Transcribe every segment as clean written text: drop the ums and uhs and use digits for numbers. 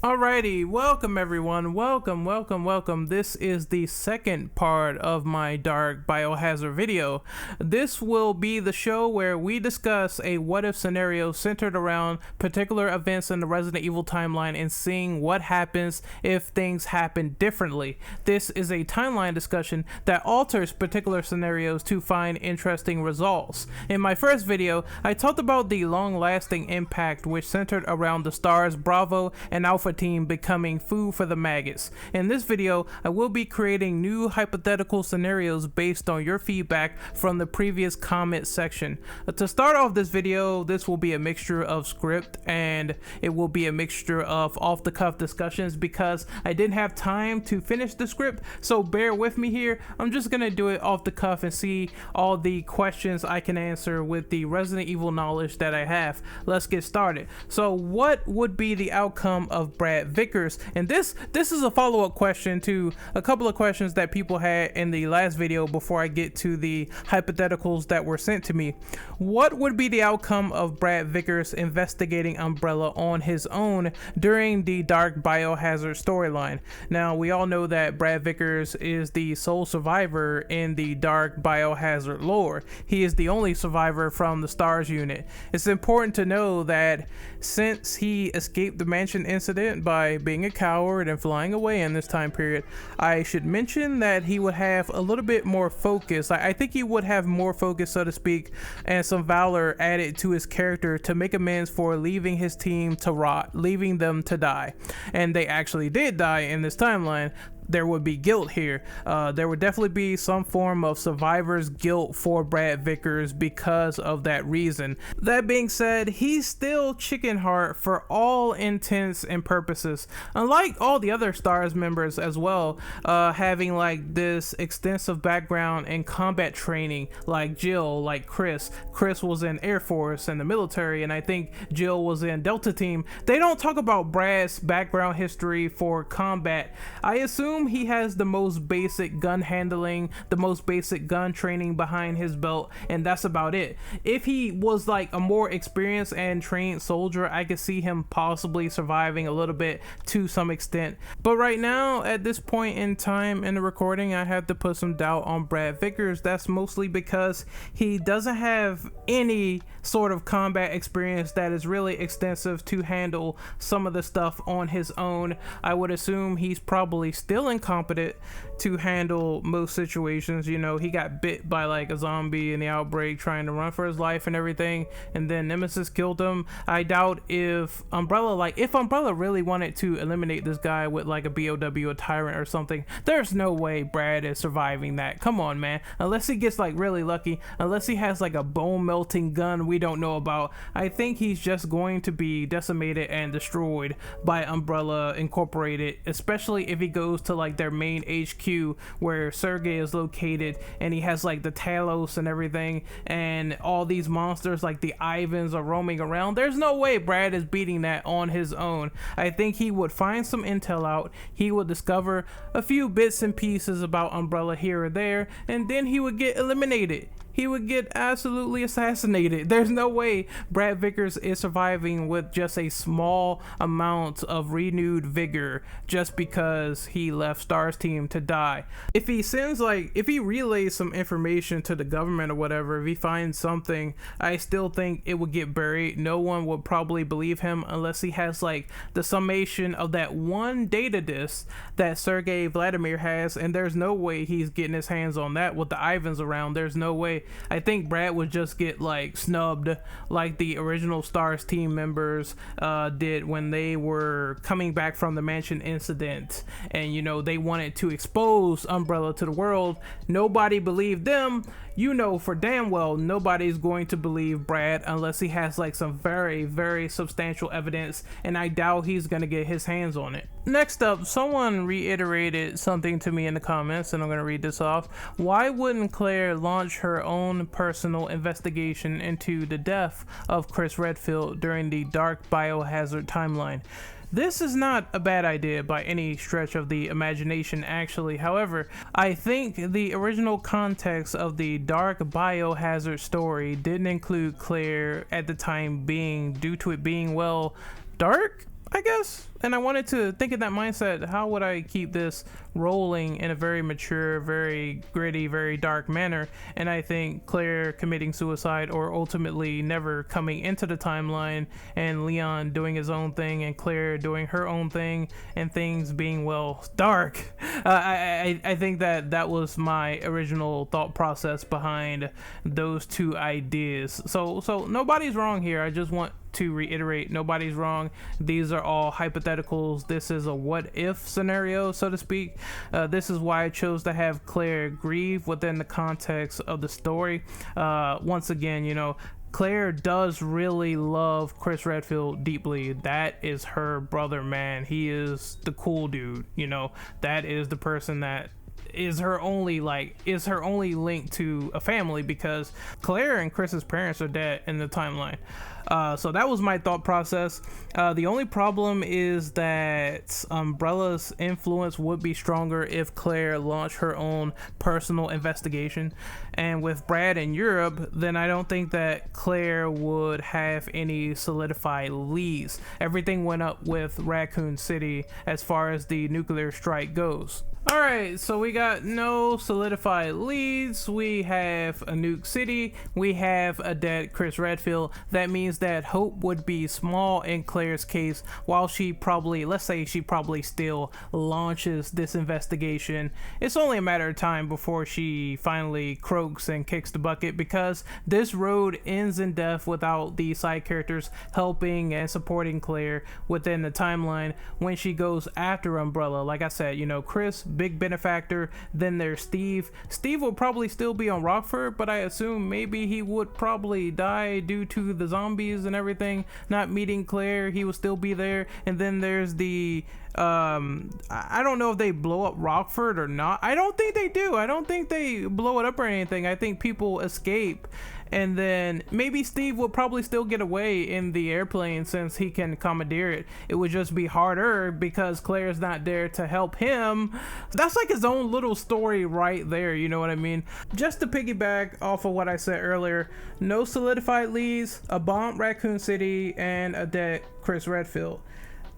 Alrighty, welcome everyone, welcome. This is the second part of my Dark Biohazard video. This will be the show where we discuss a what-if scenario centered around particular events in the Resident Evil timeline and seeing what happens if things happen differently. This is a timeline discussion that alters particular scenarios to find interesting results. In my first video, I talked about the long-lasting impact which centered around the stars Bravo and Alpha team becoming food for the maggots. In this video, I will be creating new hypothetical scenarios based on your feedback from the previous comment section. To start off this video, this will be a mixture of script and it will be a mixture of off-the-cuff discussions because I didn't have time to finish the script, so bear with me here. I'm just gonna do it off the cuff and see all the questions I can answer with the Resident Evil knowledge that I have. Let's get started. So what would be the outcome of Brad Vickers? And this is a follow-up question to a couple of questions that people had in the last video before I get to the hypotheticals that were sent to me. What would be the outcome of Brad Vickers investigating Umbrella on his own during the Dark Biohazard storyline? Now, we all know that Brad Vickers is the sole survivor in the Dark Biohazard lore. He is the only survivor from the STARS unit. It's important to know that since he escaped the mansion incident by being a coward and flying away in this time period, I should mention that he would have a little bit more focus. I think he would have more focus, so to speak, and some valor added to his character to make amends for leaving his team to rot, leaving them to die. And they actually did die in this timeline. There would be guilt here. There would definitely be some form of survivor's guilt for Brad Vickers because of that reason. That being said, he's still chicken heart for all intents and purposes. Unlike all the other STARS members as well, having like this extensive background in combat training, like Jill, like Chris. Chris was in Air Force and the military, and I think Jill was in Delta Team. They don't talk about Brad's background history for combat. I assume he has the most basic gun handling, the most basic gun training behind his belt, and that's about it. If he was like a more experienced and trained soldier, I could see him possibly surviving a little bit to some extent. But right now, at this point in time in the recording, I have to put some doubt on Brad Vickers. That's mostly because he doesn't have any sort of combat experience that is really extensive to handle some of the stuff on his own. I would assume he's probably still incompetent to handle most situations. You know, he got bit by like a zombie in the outbreak trying to run for his life and everything, and then Nemesis killed him. I doubt if Umbrella really wanted to eliminate this guy with like a BOW, a tyrant or something, there's no way Brad is surviving that. Come on, man. Unless he gets like really lucky, unless he has like a bone melting gun we don't know about, I think he's just going to be decimated and destroyed by Umbrella Incorporated, especially if he goes to like their main HQ where Sergey is located, and he has like the Talos and everything, and all these monsters like the Ivans are roaming around. There's no way Brad is beating that on his own. I think he would find some intel out, he would discover a few bits and pieces about Umbrella here or there, and then he would get eliminated. He would get absolutely assassinated. There's no way Brad Vickers is surviving with just a small amount of renewed vigor just because he left STARS team to die. If he relays some information to the government or whatever, if he finds something, I still think it would get buried. No one would probably believe him unless he has like the summation of that one data disk that Sergey Vladimir has, and there's no way he's getting his hands on that with the Ivans around. There's no way. I think Brad would just get like snubbed like the original STARS team members did when they were coming back from the mansion incident, and you know, they wanted to expose Umbrella to the world. Nobody believed them. You know for damn well nobody's going to believe Brad unless he has like some very, very substantial evidence, and I doubt he's gonna get his hands on it. Next up, someone reiterated something to me in the comments, and I'm gonna read this off. Why wouldn't Claire launch her own personal investigation into the death of Chris Redfield during the Dark Biohazard timeline? This is not a bad idea by any stretch of the imagination, actually. However, I think the original context of the dark Biohazard story didn't include Claire at the time being, due to it being, well, dark, I guess. And I wanted to think in that mindset, how would I keep this rolling in a very mature, very gritty, very dark manner? And I think Claire committing suicide, or ultimately never coming into the timeline, and Leon doing his own thing and Claire doing her own thing, and things being, well, dark. I think that was my original thought process behind those two ideas. So nobody's wrong here. I just want to reiterate, nobody's wrong. These are all hypotheticals. This is a what if scenario, so to speak. This is why I chose to have Claire grieve within the context of the story. Once again, Claire does really love Chris Redfield deeply. That is her brother, man. He is the cool dude. That is the person that is her only link to a family, because Claire and Chris's parents are dead in the timeline. So that was my thought process. The only problem is that Umbrella's influence would be stronger if Claire launched her own personal investigation. And with Brad in Europe, then I don't think that Claire would have any solidified leads. Everything went up with Raccoon City as far as the nuclear strike goes. Alright, so we got no solidified leads, we have a nuke city, we have a dead Chris Redfield. That means that hope would be small in Claire's case, while let's say she probably still launches this investigation. It's only a matter of time before she finally croaks and kicks the bucket, because this road ends in death without the side characters helping and supporting Claire within the timeline when she goes after Umbrella. Like I said, Chris, big benefactor. Then there's Steve. Steve will probably still be on Rockford, but I assume maybe he would probably die due to the zombies and everything. Not meeting Claire, he will still be there. And then there's the I don't know if they blow up Rockford or not. I don't think they do. I don't think they blow it up or anything. I think people escape, and then maybe Steve will probably still get away in the airplane since he can commandeer it. It would just be harder because Claire's not there to help him. That's like his own little story right there, you know what I mean? Just to piggyback off of what I said earlier, no solidified leads, a bombed Raccoon City, and a dead Chris Redfield.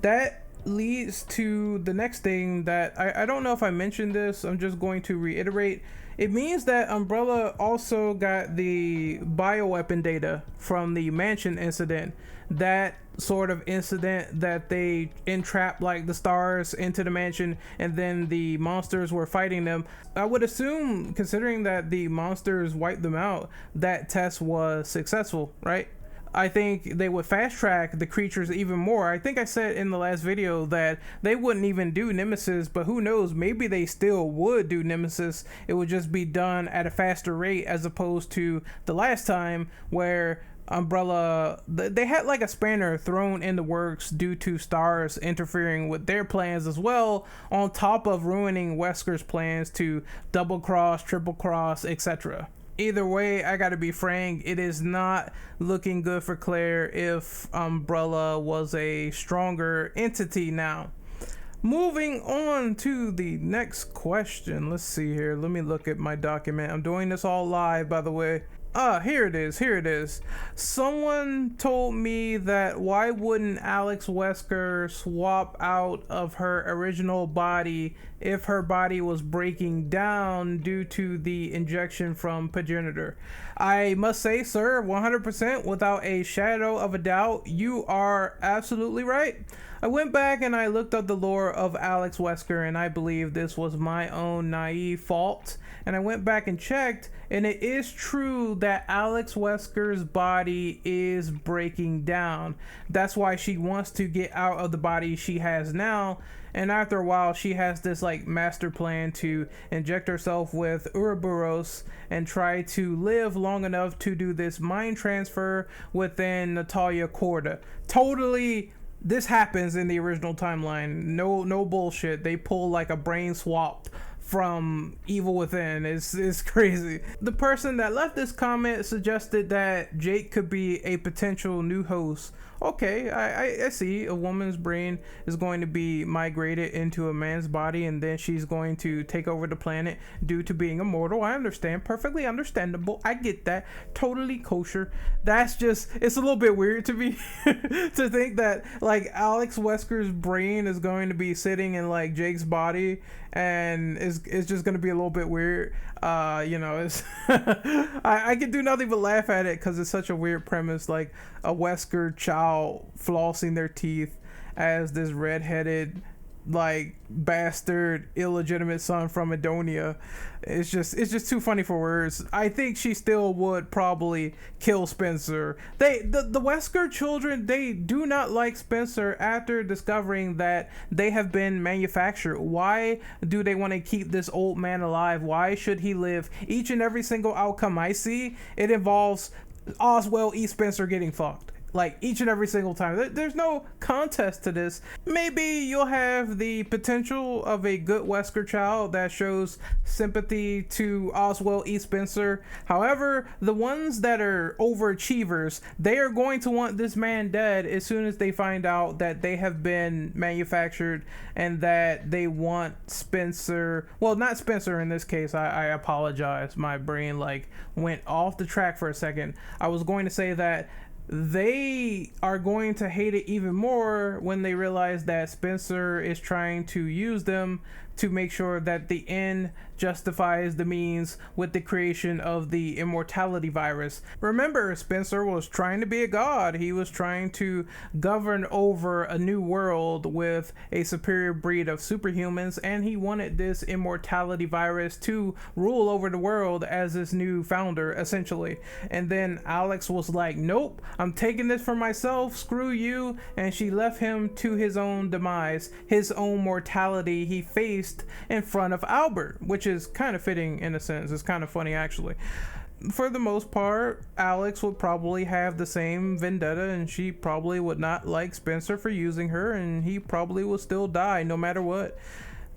That leads to the next thing that I don't know if I mentioned this. I'm just going to reiterate. It means that Umbrella also got the bioweapon data from the mansion incident. That sort of incident that they entrapped like the stars into the mansion and then the monsters were fighting them. I would assume, considering that the monsters wiped them out, that test was successful, right? I think they would fast track the creatures even more. I think I said in the last video that they wouldn't even do Nemesis, but who knows, maybe they still would do Nemesis. It would just be done at a faster rate as opposed to the last time where Umbrella, they had like a spanner thrown in the works due to stars interfering with their plans as well, on top of ruining Wesker's plans to double cross, triple cross, etc. Either way, I gotta be frank, it is not looking good for Claire if Umbrella was a stronger entity now. Moving on to the next question. Let's see here. Let me look at my document. I'm doing this all live, by the way. Here it is. Someone told me that why wouldn't Alex Wesker swap out of her original body if her body was breaking down due to the injection from progenitor? I must say, sir, 100% without a shadow of a doubt, you are absolutely right. I went back and I looked up the lore of Alex Wesker, and I believe this was my own naive fault. And I went back and checked, and it is true that Alex Wesker's body is breaking down. That's why she wants to get out of the body she has now. And after a while, she has this like master plan to inject herself with Ouroboros and try to live long enough to do this mind transfer within Natalia Corda. Totally. This happens in the original timeline. No bullshit. They pull like a brain swap from Evil Within. It's crazy. The person that left this comment suggested that Jake could be a potential new host okay, I see. A woman's brain is going to be migrated into a man's body, and then she's going to take over the planet due to being immortal. I understand. Perfectly understandable. I get that. Totally kosher. That's just, it's a little bit weird to me to think that, like, Alex Wesker's brain is going to be sitting in, like, Jake's body, and it's just going to be a little bit weird. It's I can do nothing but laugh at it because it's such a weird premise, like a Wesker child flossing their teeth as this redheaded, like, bastard illegitimate son from Edonia. It's just too funny for words. I think she still would probably kill Spencer. The Wesker children, they do not like Spencer after discovering that they have been manufactured. Why do they want to keep this old man alive? Why should he live? Each and every single outcome I see, it involves Oswald E. Spencer getting fucked. Like, each and every single time. There's no contest to this. Maybe you'll have the potential of a good Wesker child that shows sympathy to Oswald E. Spencer. However, the ones that are overachievers, they are going to want this man dead as soon as they find out that they have been manufactured and that they want Spencer. Well, not Spencer in this case. I apologize. My brain, like, went off the track for a second. I was going to say that they are going to hate it even more when they realize that Spencer is trying to use them to make sure that the end justifies the means with the creation of the immortality virus. Remember, Spencer was trying to be a god. He was trying to govern over a new world with a superior breed of superhumans, and he wanted this immortality virus to rule over the world as his new founder, essentially. And then Alex was like, nope, I'm taking this for myself, screw you, and she left him to his own demise, his own mortality he faced in front of Albert, which is kind of fitting in a sense. It's kind of funny, actually. For the most part, Alex would probably have the same vendetta, and she probably would not like Spencer for using her, and he probably will still die no matter what.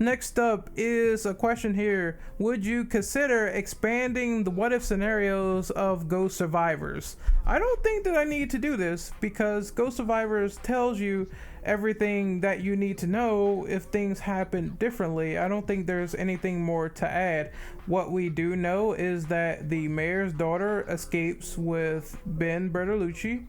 Next up is a question here. Would you consider expanding the what if scenarios of Ghost Survivors? I don't think that I need to do this because Ghost Survivors tells you everything that you need to know if things happen differently. I don't think there's anything more to add. What we do know is that the mayor's daughter escapes with Ben Bertolucci.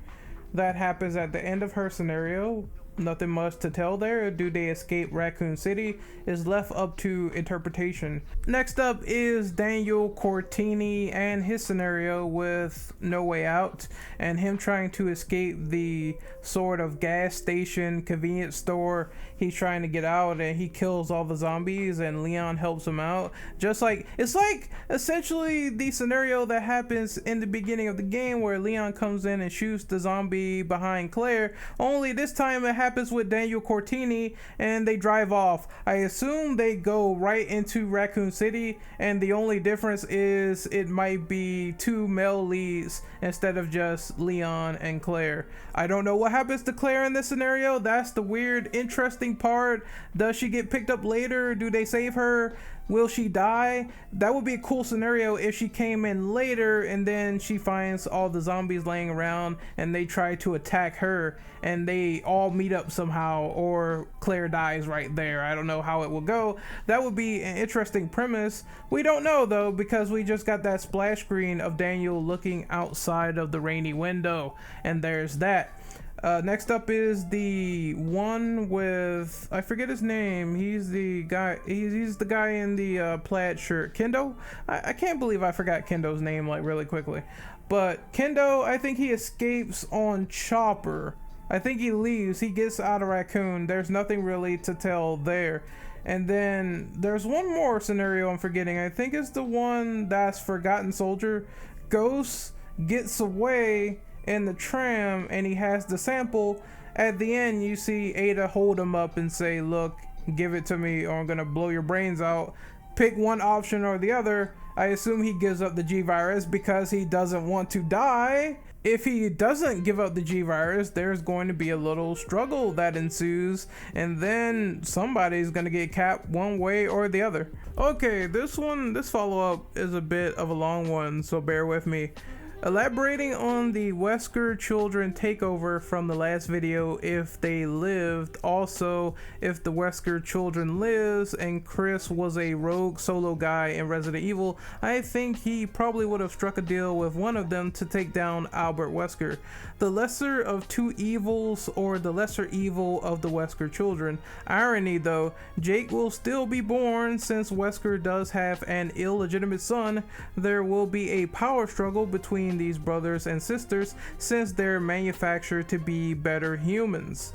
That happens at the end of her scenario. Nothing much to tell there. Do they escape Raccoon City is left up to interpretation. Next up is Daniel Cortini and his scenario with No Way Out and him trying to escape the sort of gas station convenience store. He's trying to get out and he kills all the zombies and Leon helps him out. Just like, it's like essentially the scenario that happens in the beginning of the game where Leon comes in and shoots the zombie behind Claire, only this time it happens with Daniel Cortini and they drive off. I assume they go right into Raccoon City, and the only difference is it might be two male leads instead of just Leon and Claire. I don't know what happens to Claire in this scenario. That's the weird, interesting part. Does she get picked up later? Do they save her? Will she die? That would be a cool scenario if she came in later and then she finds all the zombies laying around and they try to attack her and they all meet up somehow, or Claire dies right there. I don't know how it will go. That would be an interesting premise. We don't know though, because we just got that splash screen of Daniel looking outside of the rainy window, and there's that. Next up is the one with, I forget his name. He's the guy. He's the guy in the plaid shirt. Kendo. I can't believe I forgot Kendo's name like really quickly. But Kendo, I think he escapes on Chopper. I think he leaves. He gets out of Raccoon. There's nothing really to tell there. And then there's one more scenario I'm forgetting. I think it's the one that's Forgotten Soldier. Ghost gets away in the tram and he has the sample. At the end you see Ada hold him up and say, look, give it to me or I'm gonna blow your brains out. Pick one option or the other. I assume he gives up the G virus because he doesn't want to die. If he doesn't give up the G virus, there's going to be a little struggle that ensues, and then somebody's gonna get capped one way or the other. Okay, this follow-up is a bit of a long one, so bear with me. Elaborating on the Wesker Children takeover from the last video, if they lived, also if the Wesker Children lives and Chris was a rogue solo guy in Resident Evil, I think he probably would have struck a deal with one of them to take down Albert Wesker. The lesser of two evils, or the lesser evil of the Wesker Children. Irony though, Jake will still be born since Wesker does have an illegitimate son. There will be a power struggle between these brothers and sisters since they're manufactured to be better humans.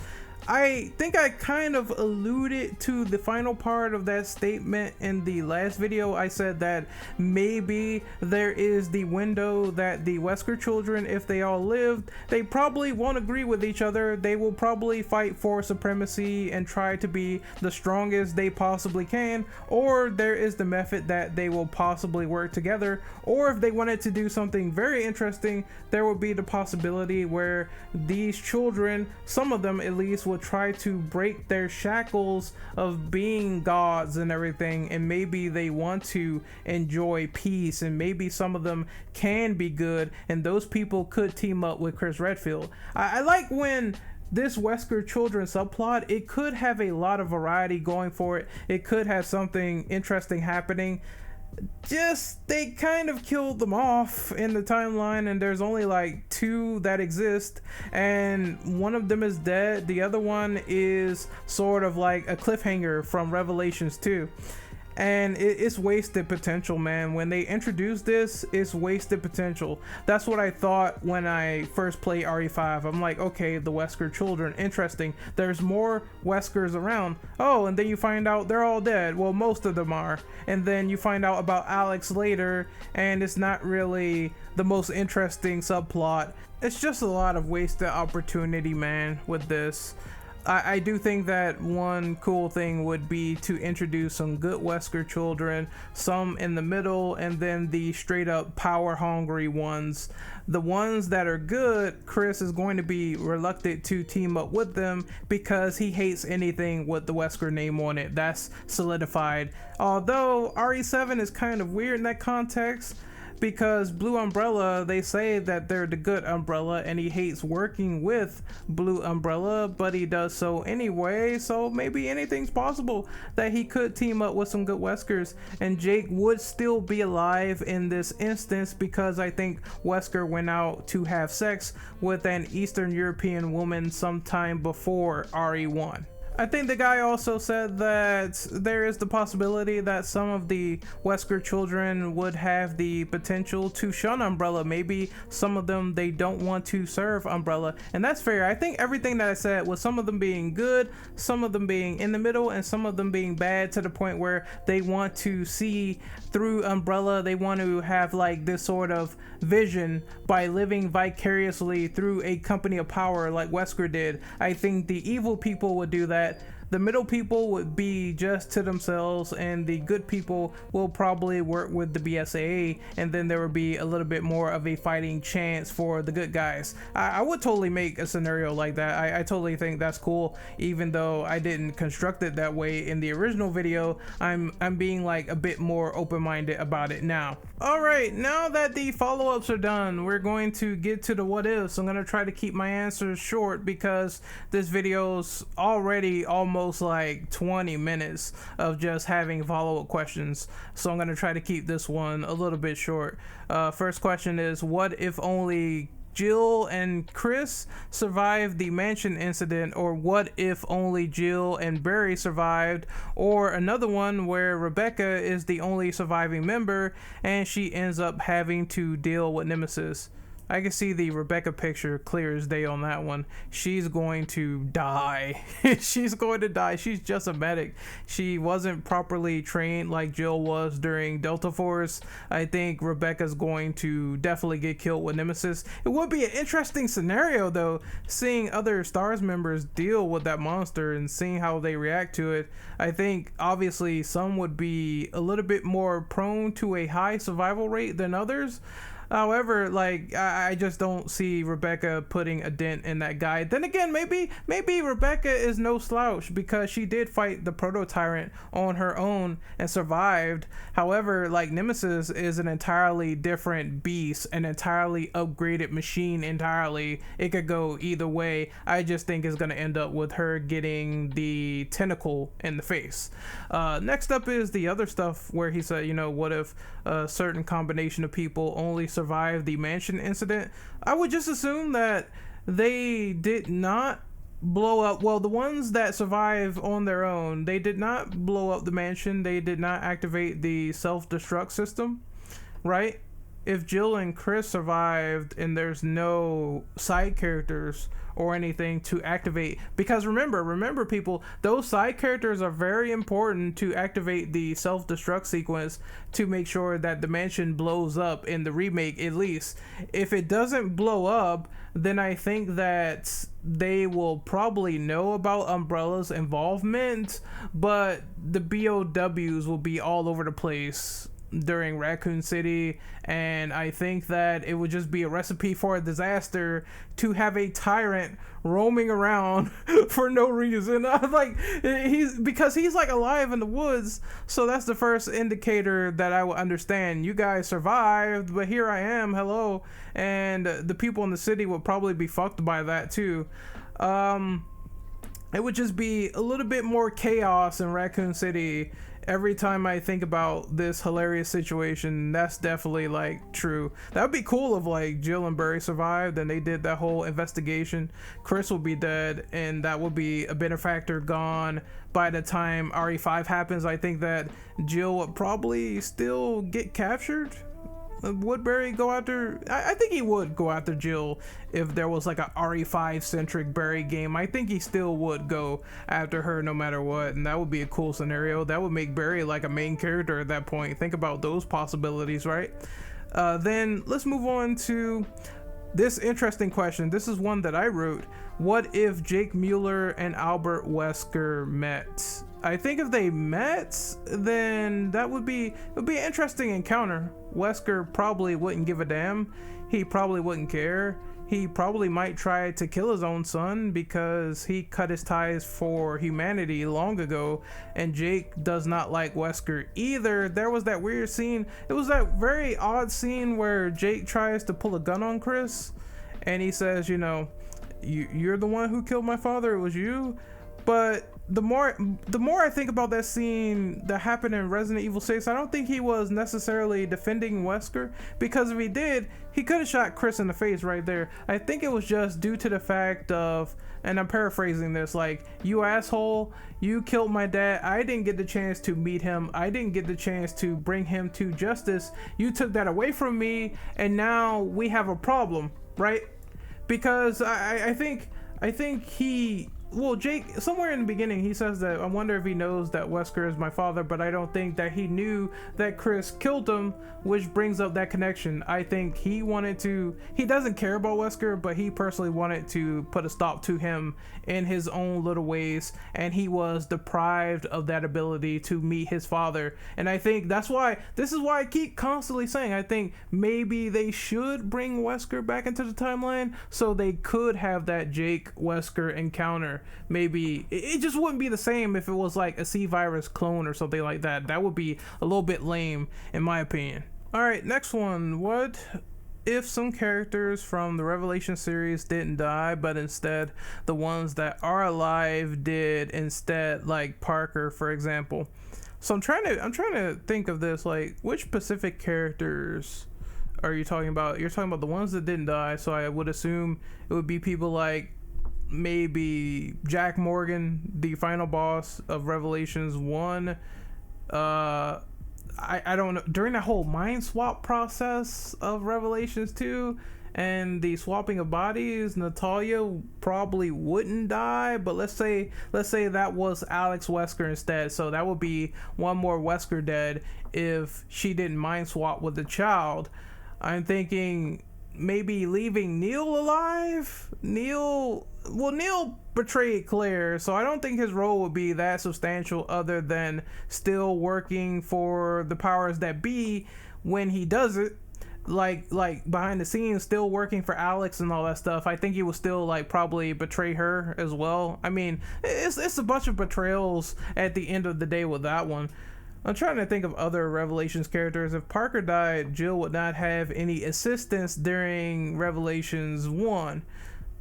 I think I kind of alluded to the final part of that statement in the last video. I said that maybe there is the window that the Wesker Children, if they all lived, they probably won't agree with each other. They will probably fight for supremacy and try to be the strongest they possibly can, or there is the method that they will possibly work together, or if they wanted to do something very interesting, there would be the possibility where these children, some of them at least, will try to break their shackles of being gods and everything, and maybe they want to enjoy peace, and maybe some of them can be good, and those people could team up with Chris Redfield. I like when this Wesker Children subplot, it could have a lot of variety going for it. It could have something interesting happening. Just they kind of killed them off in the timeline, and there's only like two that exist, and one of them is dead. The other one is sort of like a cliffhanger from Revelations 2. And it's wasted potential, man. When they introduced this, it's wasted potential. That's what I thought when I first played RE5. I'm like, okay, the Wesker Children, interesting. There's more Weskers around. Oh, and then you find out they're all dead. Well, most of them are. And then you find out about Alex later, and it's not really the most interesting subplot. It's just a lot of wasted opportunity, man, with this. I do think that one cool thing would be to introduce some good Wesker Children, some in the middle, and then the straight up power hungry ones. The ones that are good, Chris is going to be reluctant to team up with them because he hates anything with the Wesker name on it. That's solidified. Although RE7 is kind of weird in that context, because Blue Umbrella, they say that they're the good Umbrella, and he hates working with Blue Umbrella, but he does so anyway, so maybe anything's possible that he could team up with some good Weskers, and Jake would still be alive in this instance because I think Wesker went out to have sex with an Eastern European woman sometime before RE1. I think the guy also said that there is the possibility that some of the Wesker Children would have the potential to shun Umbrella. Maybe some of them, they don't want to serve Umbrella, and that's fair. I think everything that I said, with some of them being good, some of them being in the middle, and some of them being bad to the point where they want to see through Umbrella. They want to have like this sort of vision by living vicariously through a company of power like Wesker did. I think the evil people would do that. The middle people would be just to themselves, and the good people will probably work with the BSAA, and then there would be a little bit more of a fighting chance for the good guys. I would totally make a scenario like that. I totally think that's cool, even though I didn't construct it that way in the original video. I'm being like a bit more open-minded about it now. Alright, now that the follow-ups are done, we're going to get to the what ifs. I'm going to try to keep my answers short because this video's already almost like 20 minutes of just having follow-up questions, so I'm going to try to keep this one a little bit short. First question is, what if only Jill and Chris survived the mansion incident, or what if only Jill and Barry survived, or another one where Rebecca is the only surviving member and she ends up having to deal with Nemesis? I can see the Rebecca picture clear as day on that one. She's going to die. She's going to die. She's just a medic. She wasn't properly trained like Jill was during Delta Force. I think Rebecca's going to definitely get killed with Nemesis. It would be an interesting scenario though, seeing other STARS members deal with that monster and seeing how they react to it. I think obviously some would be a little bit more prone to a high survival rate than others. However, like I just don't see Rebecca putting a dent in that guy. Then again, maybe Rebecca is no slouch because she did fight the Proto Tyrant on her own and survived. However, like Nemesis is an entirely different beast, an entirely upgraded machine entirely. It could go either way. I just think it's gonna end up with her getting the tentacle in the face. Next up is the other stuff where he said, what if a certain combination of people only survive the mansion incident? I would just assume that they did not blow up. Well, the ones that survive on their own, they did not blow up the mansion. They did not activate the self-destruct system, right? If Jill and Chris survived and there's no side characters or anything to activate, because remember people, those side characters are very important to activate the self-destruct sequence to make sure that the mansion blows up in the remake. At least if it doesn't blow up, then I think that they will probably know about Umbrella's involvement, but the BOWs will be all over the place during Raccoon City, and I think that it would just be a recipe for a disaster to have a tyrant roaming around for no reason. Like he's like alive in the woods, so that's the first indicator that I would understand. You guys survived, but here I am, hello, and the people in the city would probably be fucked by that too. It would just be a little bit more chaos in Raccoon City. Every time I think about this hilarious situation, that's definitely like true. That would be cool if like Jill and Barry survived and they did that whole investigation. Chris will be dead, and that would be a benefactor gone by the time RE5 happens. I think that Jill would probably still get captured. Would Barry go after? I think he would go after Jill if there was like a RE5 centric Barry game. I think he still would go after her no matter what, and that would be a cool scenario. That would make Barry like a main character at that point. Think about those possibilities, right? Then let's move on to this interesting question. This is one that I wrote. What if Jake Mueller and Albert Wesker met? I think if they met, then it would be an interesting encounter. Wesker probably wouldn't give a damn. He probably wouldn't care. He probably might try to kill his own son because he cut his ties for humanity long ago, and Jake does not like Wesker either. There was that weird scene. It was that very odd scene where Jake tries to pull a gun on Chris, and he says, you're the one who killed my father. It was you. But the more I think about that scene that happened in Resident Evil 6, I don't think he was necessarily defending Wesker, because if he did, he could have shot Chris in the face right there. I think it was just due to the fact of, and I'm paraphrasing this, like, you asshole, you killed my dad. I didn't get the chance to meet him. I didn't get the chance to bring him to justice. You took that away from me, and now we have a problem, right? Because I think he... Well, Jake, somewhere in the beginning, he says that I wonder if he knows that Wesker is my father, but I don't think that he knew that Chris killed him, which brings up that connection. I think he doesn't care about Wesker, but he personally wanted to put a stop to him in his own little ways, and he was deprived of that ability to meet his father. And I think this is why I keep constantly saying, I think maybe they should bring Wesker back into the timeline so they could have that Jake Wesker encounter. Maybe it just wouldn't be the same if it was like a C-Virus clone or something like that. That would be a little bit lame in my opinion. Alright, next one. What if some characters from the Revelation series didn't die, but instead the ones that are alive did instead, like Parker, for example? So I'm trying to think of this, like, which specific characters are you talking about? You're talking about the ones that didn't die, so I would assume it would be people like maybe Jack Morgan, the final boss of Revelations 1. I don't know, during that whole mind swap process of Revelations 2 and the swapping of bodies, Natalia probably wouldn't die, but let's say that was Alex Wesker instead, so that would be one more Wesker dead if she didn't mind swap with the child. I'm thinking maybe leaving Neil alive. Neil betrayed Claire, so I don't think his role would be that substantial other than still working for the powers that be when he does it. like behind the scenes still working for Alex and all that stuff, I think he would still like probably betray her as well. I mean, it's a bunch of betrayals at the end of the day with that one. I'm trying to think of other Revelations characters. If Parker died, Jill would not have any assistance during Revelations 1.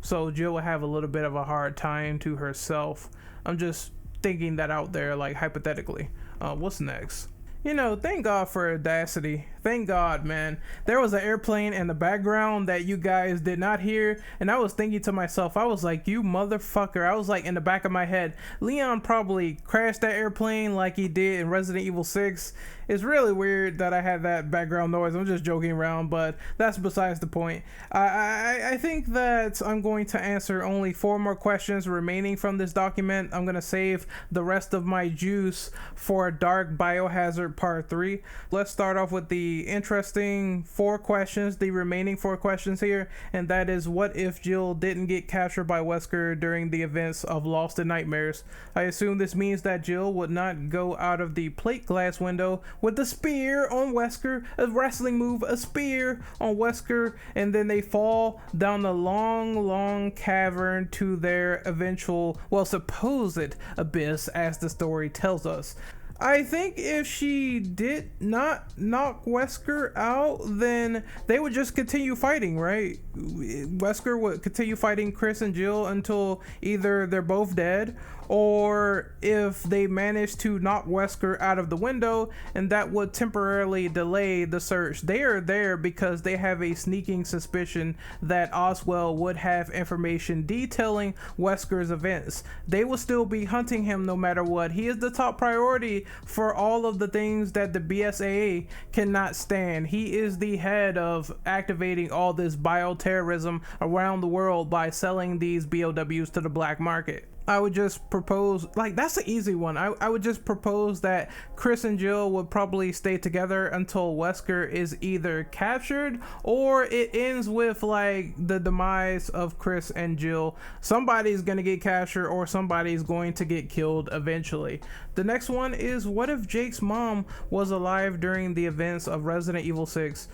So Jill would have a little bit of a hard time to herself. I'm just thinking that out there, like hypothetically. What's next? You know, thank God for Audacity. Thank God, man. There was an airplane in the background that you guys did not hear, and I was thinking to myself, I was like, you motherfucker. I was like in the back of my head, Leon probably crashed that airplane like he did in Resident Evil 6. It's really weird that I had that background noise. I'm just joking around, but that's besides the point. I think that I'm going to answer only 4 more questions remaining from this document. I'm going to save the rest of my juice for Dark Biohazard Part 3. Let's start off with the interesting 4 questions, the remaining 4 questions here, and that is, what if Jill didn't get captured by Wesker during the events of Lost in Nightmares? I assume this means that Jill would not go out of the plate glass window with a spear on Wesker, a wrestling move, a spear on Wesker, and then they fall down the long cavern to their eventual, well, supposed abyss, as the story tells us. I think if she did not knock Wesker out, then they would just continue fighting, right? Wesker would continue fighting Chris and Jill until either they're both dead, or if they manage to knock Wesker out of the window, and that would temporarily delay the search. They are there because they have a sneaking suspicion that Oswald would have information detailing Wesker's events. They will still be hunting him no matter what. He is the top priority for all of the things that the BSAA cannot stand. He is the head of activating all this bioterrorism around the world by selling these BOWs to the black market. I would just propose, like, that's an easy one. I would just propose that Chris and Jill would probably stay together until Wesker is either captured or it ends with like the demise of Chris and Jill. Somebody's gonna get captured or somebody's going to get killed eventually. The next one is, what if Jake's mom was alive during the events of Resident Evil 6?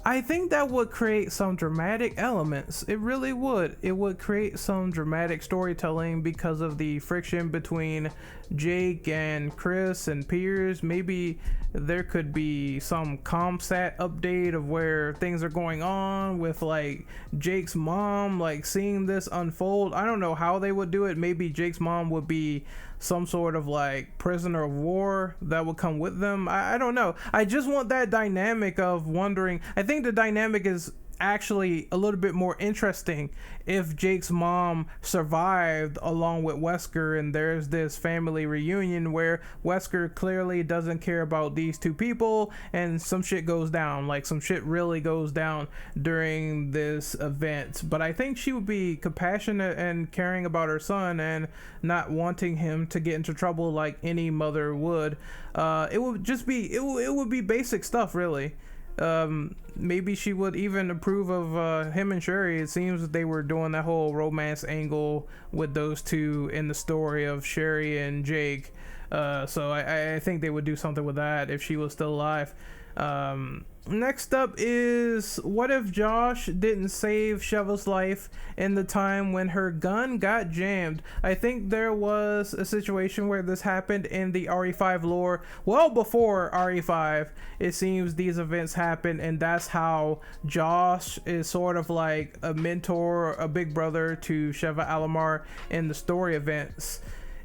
I think that would create some dramatic elements. It really would. It would create some dramatic storytelling because of the friction between Jake and Chris and Piers. Maybe there could be some ComSat update of where things are going on with like Jake's mom, like seeing this unfold. I don't know how they would do it. Maybe Jake's mom would be some sort of like prisoner of war that would come with them. I don't know. I just want that dynamic of wondering. I think the dynamic is actually a little bit more interesting if Jake's mom survived along with Wesker, and there's this family reunion where Wesker clearly doesn't care about these two people and some shit goes down, like some shit really goes down during this event. But I think she would be compassionate and caring about her son and not wanting him to get into trouble like any mother would. It would just be, it would be basic stuff, really. Maybe she would even approve of him and Sherry. It seems that they were doing that whole romance angle with those two in the story of Sherry and Jake. So I think they would do something with that if she was still alive. Next up is, what if Josh didn't save Sheva's life in the time when her gun got jammed? I think there was a situation where this happened in the RE5 lore. Well before RE5, it seems these events happened, and that's how Josh is sort of like a mentor, a big brother to Sheva Alomar in the story events.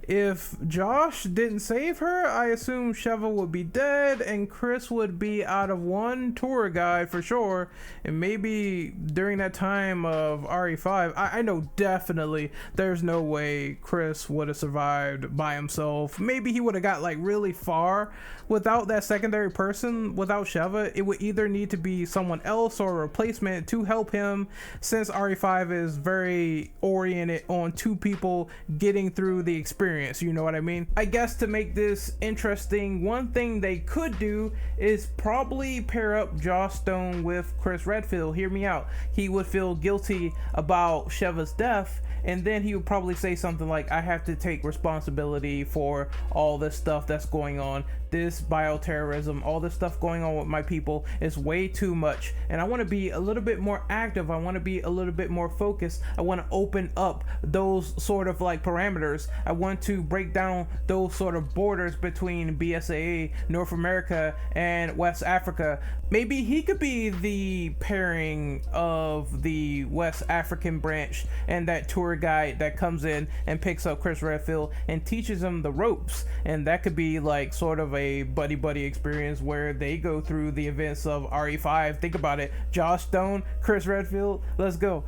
If Josh didn't save her, I assume Sheva would be dead and Chris would be out of one tour guide for sure. And maybe during that time of RE5, I know definitely there's no way Chris would have survived by himself. Maybe he would have got like really far without that secondary person, without Sheva. It would either need to be someone else or a replacement to help him, since RE5 is very oriented on two people getting through the experience. experience, you know what I mean? I guess to make this interesting, one thing they could do is probably pair up Joss Stone with Chris Redfield. Hear me out. He would feel guilty about Sheva's death, and then he would probably say something like, I have to take responsibility for all this stuff that's going on. This bioterrorism, all this stuff going on with my people is way too much. And I want to be a little bit more active. I want to be a little bit more focused. I want to open up those sort of like parameters. I want to break down those sort of borders between BSAA, North America, and West Africa. Maybe he could be the pairing of the West African branch and that tour guide that comes in and picks up Chris Redfield and teaches him the ropes. And that could be like sort of a buddy experience where they go through the events of RE5. Think about it. Joss Stone, Chris Redfield, let's go.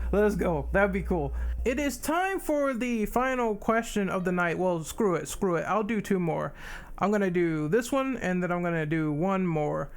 That'd be cool. It is time for the final question of the night. Well, screw it. I'll do two more. I'm gonna do this one and then I'm gonna do one more.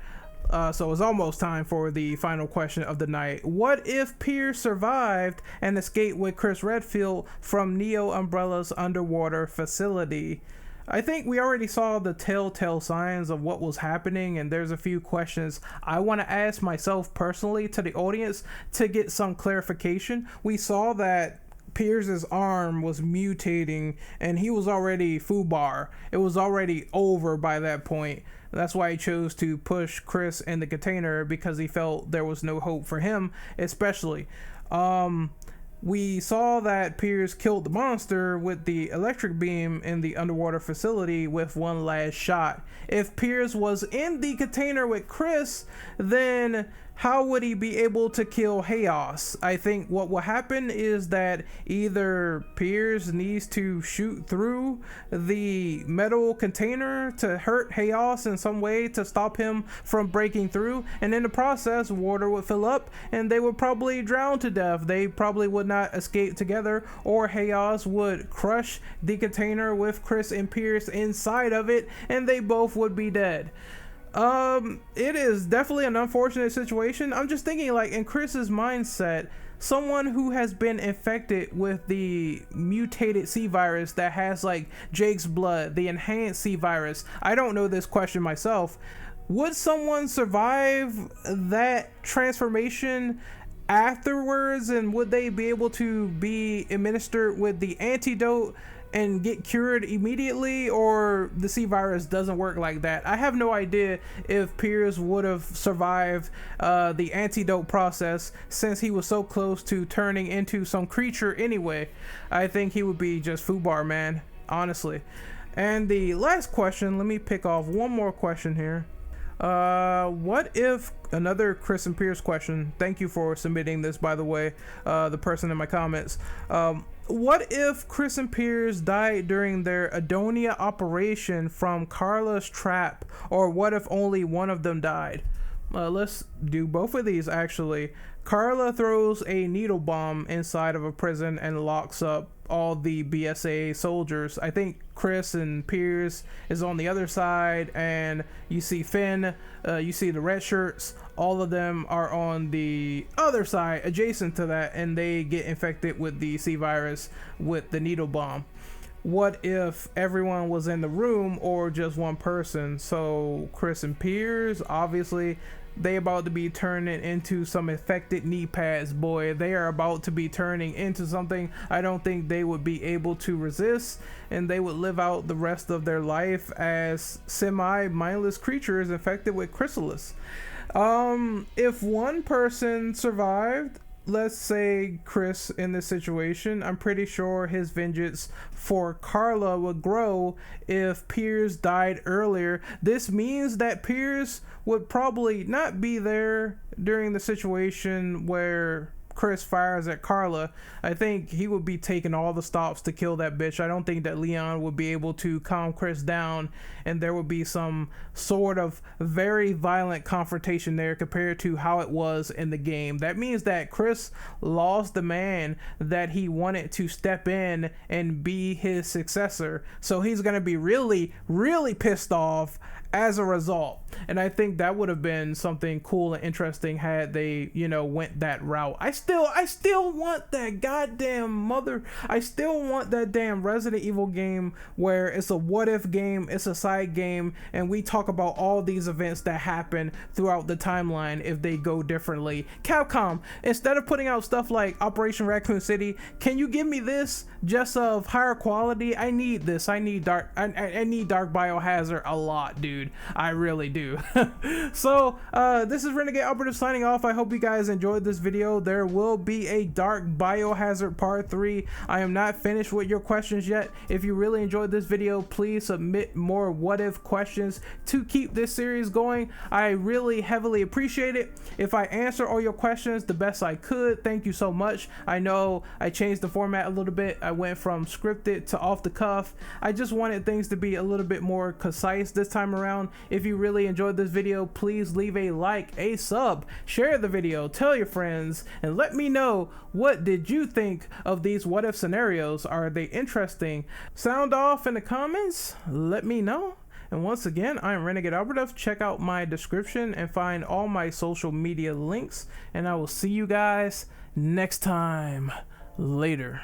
So it's almost time for the final question of the night. What if Piers survived and escaped with Chris Redfield from Neo Umbrella's underwater facility? I think we already saw the telltale signs of what was happening, and there's a few questions I want to ask myself personally to the audience to get some clarification. We saw that Piers's arm was mutating and he was already FUBAR. It was already over by that point. That's why he chose to push Chris in the container, because he felt there was no hope for him, especially. We saw that Piers killed the monster with the electric beam in the underwater facility with one last shot. If Piers was in the container with Chris, then how would he be able to kill Chaos? I think what will happen is that either Piers needs to shoot through the metal container to hurt Chaos in some way to stop him from breaking through, and in the process water would fill up and they would probably drown to death. They probably would not escape together, or Chaos would crush the container with Chris and Piers inside of it and they both would be dead. It is definitely an unfortunate situation. I'm just thinking, like, in Chris's mindset, someone who has been infected with the mutated C virus that has like Jake's blood, the enhanced C virus. I don't know this question myself. Would someone survive that transformation afterwards, and would they be able to be administered with the antidote and get cured immediately, or the C virus doesn't work like that? I have no idea if Piers would have survived the antidote process, since he was so close to turning into some creature anyway. I think he would be just FUBAR, man, honestly. And the last question, let me pick off one more question here. What if, another Chris and Piers question, thank you for submitting this, by the way, the person in my comments. What if Chris and Piers died during their Adonia operation from Carla's trap, or what if only one of them died? Let's do both of these actually. Carla throws a needle bomb inside of a prison and locks up all the BSA soldiers. I think Chris and Piers is on the other side, and you see Finn, you see the red shirts, all of them are on the other side adjacent to that, and they get infected with the C virus with the needle bomb. What if everyone was in the room, or just one person? So Chris and Piers, obviously they about to be turning into some infected knee pads, boy. They are about to be turning into something I don't think they would be able to resist, and they would live out the rest of their life as semi-mindless creatures infected with chrysalis. If one person survived, let's say Chris in this situation, I'm pretty sure his vengeance for Carla would grow if Piers died earlier. This means that Piers would probably not be there during the situation where Chris fires at Carla. I think he would be taking all the stops to kill that bitch. I don't think that Leon would be able to calm Chris down, and there would be some sort of very violent confrontation there compared to how it was in the game. That means that Chris lost the man that he wanted to step in and be his successor. So he's going to be really, really pissed off as a result. And I think that would have been something cool and interesting had they, you know, went that route. I still want that goddamn I still want that damn Resident Evil game where it's a what if game, it's a side game, and we talk about all these events that happen throughout the timeline if they go differently. Capcom, instead of putting out stuff like Operation Raccoon City, can you give me this just of higher quality? I need this. I need Dark Biohazard a lot, dude. I really do. So this is Renegade Operative signing off. I hope you guys enjoyed this video. There will be a Dark Biohazard part 3. I am not finished with your questions yet. If you really enjoyed this video, please submit more what if questions to keep this series going. I really heavily appreciate it. If I answer all your questions the best I could, thank you so much. I know I changed the format a little bit. I went from scripted to off the cuff. I just wanted things to be a little bit more concise this time around. If you really enjoyed this video, please leave a like, a sub, share the video, tell your friends, and let me know, what did you think of these what if scenarios? Are they interesting? Sound off in the comments, let me know. And once again, I'm Renegade Operative. Check out my description and find all my social media links, and I will see you guys next time. Later.